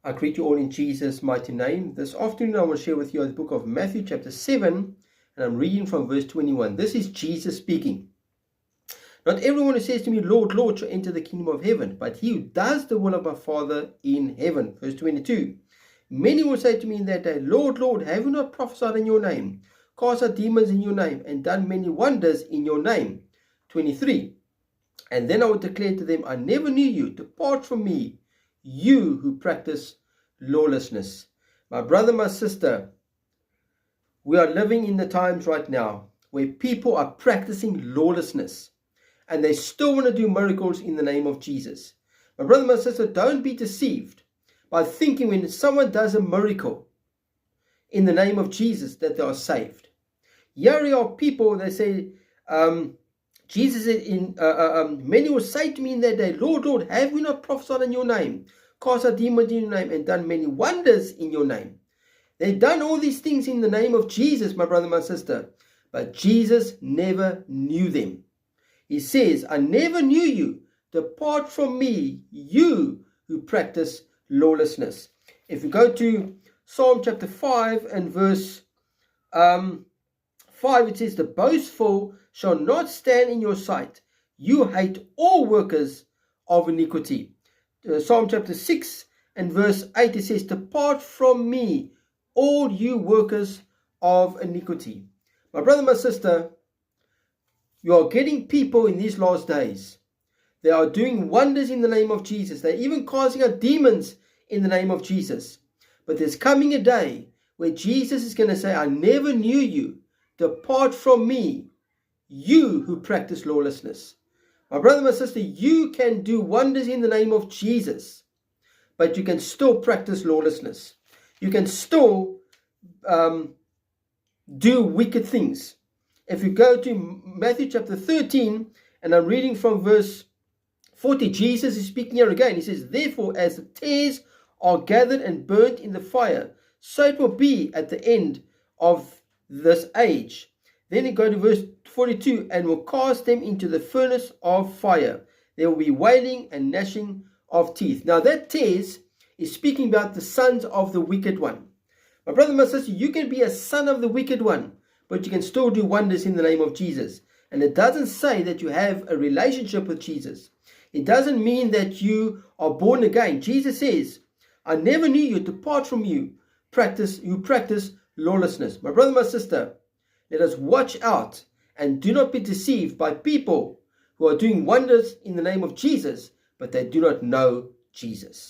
I greet you all in Jesus' mighty name. This afternoon I will share with you the book of Matthew chapter 7, and I'm reading from verse 21. This is Jesus speaking. Not everyone who says to me, Lord, Lord, shall enter the kingdom of heaven, but he who does the will of my Father in heaven. Verse 22. Many will say to me in that day, Lord, Lord, have we not prophesied in your name, cast out demons in your name, and done many wonders in your name? 23. And then I will declare to them, I never knew you. Depart from me, you who practice lawlessness. My brother, my sister, we are living in the times right now where people are practicing lawlessness and they still want to do miracles in the name of Jesus. My brother, my sister, don't be deceived by thinking when someone does a miracle in the name of Jesus that they are saved. Here are people, they say, Jesus said, many will say to me in that day, Lord, Lord, have we not prophesied in your name, cast out demons in your name, and done many wonders in your name? They've done all these things in the name of Jesus, my brother, my sister, but Jesus never knew them. He says, I never knew you. Depart from me, you who practice lawlessness. If we go to Psalm chapter 5 and verse 5, it says, the boastful shall not stand in your sight. You hate all workers of iniquity. Psalm chapter 6 and verse 8, it says, depart from me, all you workers of iniquity. My brother, my sister, you are getting people in these last days. They are doing wonders in the name of Jesus. They're even casting out demons in the name of Jesus. But there's coming a day where Jesus is going to say, I never knew you. Depart from me, you who practice lawlessness. My brother, my sister, you can do wonders in the name of Jesus, but you can still practice lawlessness. You can still do wicked things. If you go to Matthew chapter 13, and I'm reading from verse 40, Jesus is speaking here again. He says, therefore, as the tares are gathered and burnt in the fire, so it will be at the end of this age. Then you go to verse 42, and will cast them into the furnace of fire. There will be wailing and gnashing of teeth. Now that tares is speaking about the sons of the wicked one. My brother, my sister, you can be a son of the wicked one, but you can still do wonders in the name of Jesus. And it doesn't say that you have a relationship with Jesus. It doesn't mean that you are born again. Jesus says, I never knew you. Depart from you. You practice lawlessness. My brother, my sister, let us watch out and do not be deceived by people who are doing wonders in the name of Jesus, but they do not know Jesus.